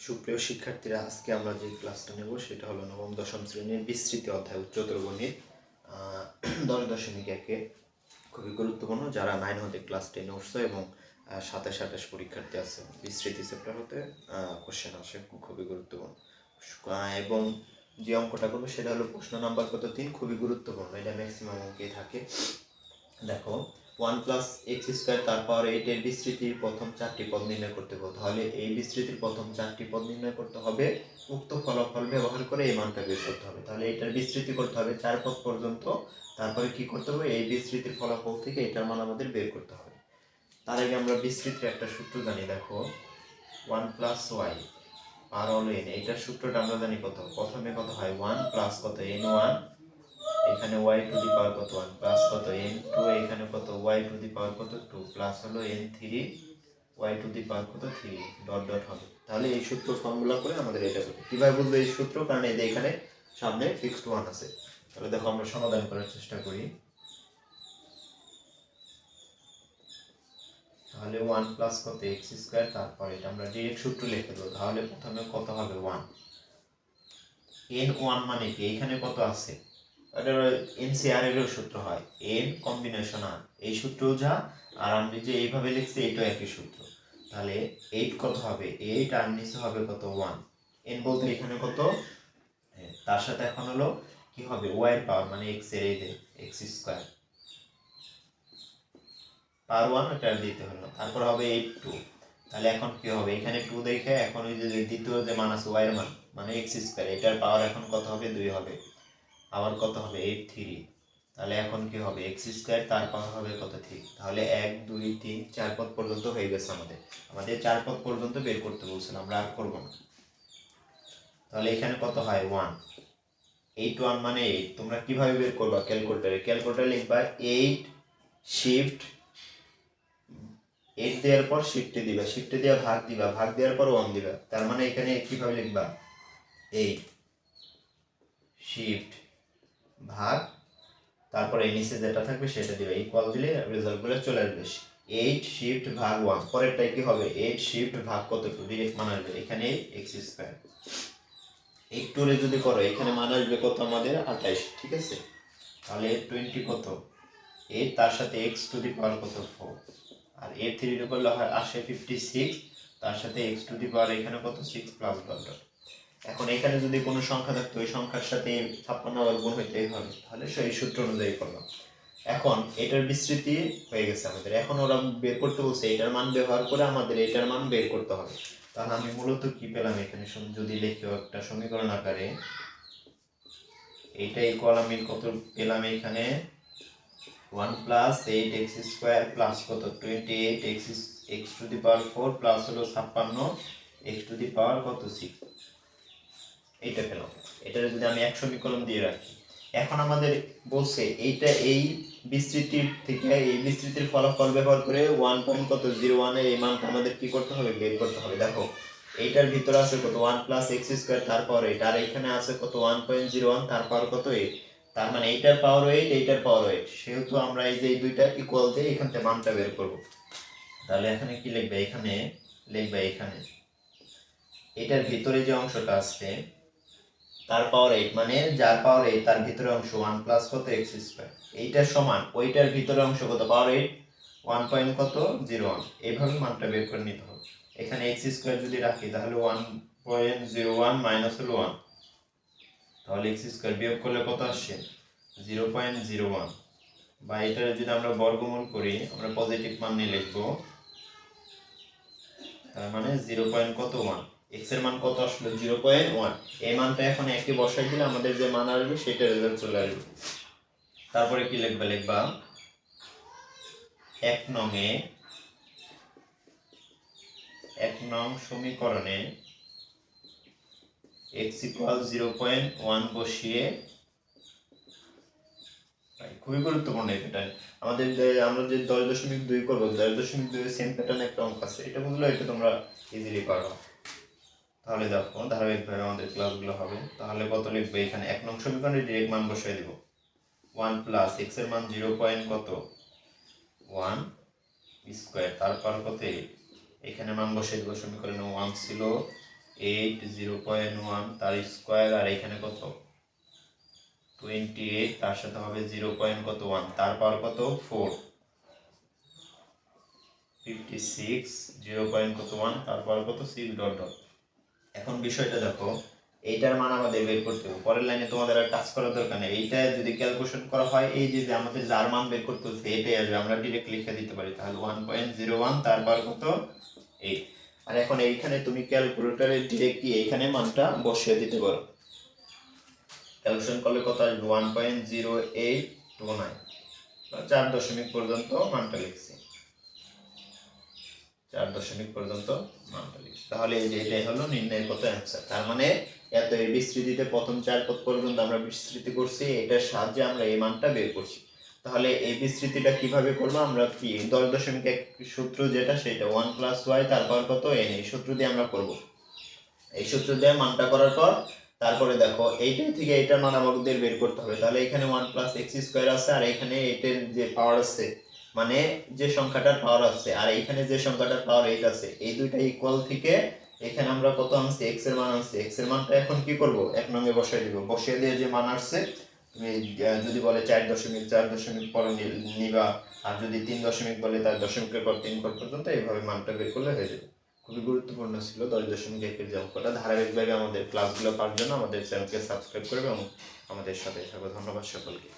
সুপ্রিয় শিক্ষার্থীরা, আজকে আমরা যে ক্লাসটা নেব সেটা হলো নবম দশম শ্রেণীর বিস্তৃতি অধ্যায় উচ্চতর গণিত 10.1 খুবই গুরুত্বপূর্ণ। যারা 9 হতে ক্লাস 10 উঠছে এবং 27-28 পরীক্ষার্থী আছে, বিস্তৃতি চ্যাপ্টার হতে কোশ্চেন আসে, খুবই গুরুত্বপূর্ণ। এবং যে অঙ্কটা করবো সেটা হলো প্রশ্ন নাম্বার কত 3, খুবই গুরুত্বপূর্ণ, এটা ম্যাক্সিমাম অঙ্কেই থাকে। দেখো, 1 প্লাস এক্স স্কোয়ার তার পাওয়ার 8 এর বিস্তৃতির প্রথম 4টি পদ নির্ণয় করতে হবে। তাহলে এই বিস্তৃতির প্রথম 4টি পদ নির্ণয় করতে হবে, উক্ত ফলাফল ব্যবহার করে এই মানটা বের করতে হবে। তাহলে এটার বিস্তৃতি করতে হবে 4 পদ পর্যন্ত, তারপরে কি করতে হবে, এই বিস্তৃতির ফলাফল থেকে এটার মান আমাদের বের করতে হবে। তার আগে আমরা বিস্তৃতির একটা সূত্র জানি। দেখো, 1 প্লাস ওয়াই আর হল এন, এইটার সূত্রটা আমরা জানি কত। প্রথমে কত হয় 1 প্লাস কত n1, এখানে y টু দি পাওয়ার কত 1 প্লাস কত n2, এখানে কত y টু দি পাওয়ার কত 2 প্লাস হলো n3 y টু দি পাওয়ার কত 3 ডট ডট হবে। তাহলে এই সূত্র ফর্মুলা করে আমাদের এটা করতে কিভাবে বুঝবো এই সূত্র, কারণ এই যে এখানে সামনে ফিক্সড 1 আছে। তাহলে দেখো আমরা সমাধান করার চেষ্টা করি। তাহলে 1 প্লাস কত x স্কয়ার, তারপর এটা আমরা ডাইরেক্ট সূত্র লিখে দেব। তাহলে প্রথমে কত হবে 1, n1 মানে কি, এখানে কত আছে, এটা এনসিআর এর সূত্র হয় n কম্বিনেশন r, এই সূত্র যা, আর আমি যে এইভাবে লিখছি এটাও একই সূত্র। তাহলে 8 কত হবে 8, আর নিচে হবে কত 1, n বলতে এখানে কত, তার সাথে এখন হলো কি হবে y এর পাওয়ার মানে x এর, এই যে x স্কয়ার পাওয়ার 1, এটা দিতে হলো, তারপর হবে 8 2। তাহলে এখন কি হবে, এখানে 2 দেখে এখন ওই যে দ্বিতীয় যে মান আছে y এর মান মানে x স্কয়ার, এটার পাওয়ার এখন কত হবে 2 হবে, আবার কত হবে 8 3। তাহলে এখন কি হবে x স্কয়ার, তার পাওয়ার হবে কত 3। তাহলে 1 2 3 4 পদ পর্যন্ত হয়ে গেছে। আমাদের 4 পদ পর্যন্ত বের করতে বলছিলাম, আমরা আর করব না। তাহলে এখানে কত হয় 1, 8 1 মানে 8। তোমরা কিভাবে বের করবা, ক্যালকুলেটরে লিখবা 8 শিফট 8 দেওয়ার পর শিফটে দিবা, শিফটে দিয়ে ভাগ দিবা, ভাগ দেওয়ার পর 1 দিবা। তার মানে এখানে কিভাবে লিখবা 8 শিফট ভাগ, তারপরে এই নিচে যেটা থাকবে সেটা দিবে, ইকুয়াল দিলে রেজাল্টগুলো চলে আসবে। 8 শিফট ভাগ 1, পরেরটাই কি হবে 8 শিফট ভাগ কত 2, ডাইরেক্ট মান আসবে এখানে x স্কয়ার। একটু রে যদি করো এখানে মান আসবে কত আমাদের 28, ঠিক আছে। তাহলে 20 কত 8, তার সাথে x টু দি পাওয়ার কত 4, আর 8 3 রে করলে হয় আসে 56, তার সাথে x টু দি পাওয়ার এখানে কত 6 প্লাস ডট ডট। এখন এখানে যদি কোনো সংখ্যা থাকতো ওই সংখ্যার সাথে 56 আবার গুণ হইতেই হবে, তাহলে সেই সূত্র অনুযায়ী করলাম। এখন এটার বিস্তৃতি হয়ে গেছে আমাদের, এখন ওরা বের করতে বলছে এটার মান ব্যবহার করে আমাদের এটার মান বের করতে হবে। তাহলে আমি মূলত কি পেলাম এখানে, যদি লিখি একটা সমীকরণ আকারে, এইটা ইকুয়াল আমি কত পেলাম এখানে 1 প্লাস 8 x স্কয়ার প্লাস কত 28 x to the power 4 plus হলো 56 x টু দি পাওয়ার কত 6, এইটা পেলাম। এটার যদি আমি এক সমীকরণ দিয়ে রাখি, এখন আমাদের বলছে এইটা এই বিস্তৃতির থেকে এই বিস্তৃতির ফলাফল ব্যবহার করে 1.01 এর এই মানটা আমাদের কি করতে হবে, বের করতে হবে। দেখো এইটার ভিতরে আছে কত 1 প্লাস x স্কয়ার, তারপর এটা, আর এখানে আছে কত 1.01, তারপর কত 8, তার মানে এইটার পাওয়ার 8 এইটার পাওয়ার 8, সেহেতু আমরা এই যে এই দুইটা ইকুয়াল দিয়ে এখান থেকে মানটা বের করব। তাহলে এখানে কি লিখবে, এখানে লিখবে এখানে এটার ভিতরে যে অংশটা আছে তার পাওয়ার 8, মানে যার পাওয়ার 8 তার ভিতরে অংশ 1 প্লাস কত x স্কয়ার, এইটার সমান ওইটার ভিতরে অংশ কত পাওয়ার 8 1.01, এইভাবে মানটা বের করে নিতে হবে। এখানে x স্কয়ার যদি রাখি তাহলে 1.01 মাইনাস হলো 1, তাহলে x স্কয়ার বিয়োগ করলে কত আসছে 0.01, বা এটা যদি আমরা বর্গমূল করি আমরা পজিটিভ মান নিয়ে লিখবো, তার মানে 0.1, x এর মান কত আসলো 0.1, এই মানটা এখন একে বসাই দিলে আমাদের যে মান আসবে সেটা রেজাল্ট চলে আসবে। তারপরে কি লিখবা, লিখবা 1 নং সমীকরণে x ইকুয়াল 0.1 বসিয়ে, খুবই গুরুত্বপূর্ণ এটা আমাদের, আমরা যে 10.2 করবো 10.2 সেম প্যাটার্ন একটা অঙ্ক আছে, এটা বুঝলে এটা তোমরা ইজিলি পারো। তাহলে দেখো ধারাবাহিকভাবে আমাদের ক্লাসগুলো হবে। তাহলে কত লিখবে, এখানে 1 নং সমীকরণে ডাইরেক্ট মান বসাই দিব, 1 প্লাস x এর মান 0.1 স্কয়ার, তারপর কত এখানে মান বসাই দিব, সমীকরণে 1 ছিল 8 0.1 তার স্কোয়ার, আর এখানে কত 28, তার সাথে হবে 0.1 তার পাওয়ার কত 4, 56 0.1 তার পাওয়ার কত 6 ডট ডট। এখন বিষয়টা দেখো, এইটার মান আমাদের বের করতে হবে, পরের লাইনে তোমাদের আর কাজ করার দরকার নেই। এইটা যদি ক্যালকুলেশন করা হয়, এই যে আমাদের যার মান বের করতে হচ্ছে এটাই আসবে, আমরা ডিরেক্ট লিখে দিতে পারি। তাহলে 1.01 তার পাওয়ার কত 8। আর এখন এইখানে তুমি ক্যালকুলেটরে ডিরেক্ট কি এইখানে মানটা বসিয়ে দিতে পারো। ক্যালকুলেশন করলে কত আসবে 1.0829, 4 দশমিক পর্যন্ত মানটা লিখছি, 4 দশমিক পর্যন্ত মানটা লিখছি। তাহলে এই যে এটাই হলো নির্ণয়ের কত অ্যান্সার। তার মানে এত এই বিস্তৃতিতে প্রথম 4 পদ পর্যন্ত আমরা বিস্তৃতি করছি, এটার সাহায্যে আমরা এই মানটা বের করছি। তাহলে এই বিস্তৃতিটা কিভাবে করব, আমরা কি 10.1 সূত্র যেটা সেটা 1 + y তার পাওয়ার কত n, এই সূত্র দিয়ে আমরা করব। এই সূত্র দিয়ে মানটা করার পর তারপরে দেখো এইটাই থেকে এইটার মান আমাদের বের করতে হবে। তাহলে এখানে 1 + x² আছে, আর এখানে এটার যে পাওয়ার আছে, মানে যে সংখ্যাটার পাওয়ার আছে, আর এইখানে যে সংখ্যাটার পাওয়ার 8 আছে, এই দুইটা ইকুয়াল থেকে এখানে আমরা কত আনছি, x এর মান আনছি। x এর মানটা এখন কি করব, এক নঙ্গে বসাই দিব। বসিয়ে দিয়ে যে মান আসছে, তুমি যদি বলে 4.4 পরে নিবা, আর যদি 3 দশমিক বলে তার দশমিকের পর 3 ঘর পর্যন্ত এইভাবে মানটা বের করলে হয়ে যাবে। খুবই গুরুত্বপূর্ণ ছিল 10.1 এর অঙ্কটা। ধারাবাহিকভাবে আমাদের ক্লাসগুলো পাওয়ার জন্য আমাদের চ্যানেলকে সাবস্ক্রাইব করবে এবং আমাদের সাথে থাকবে। ধন্যবাদ সকলকে।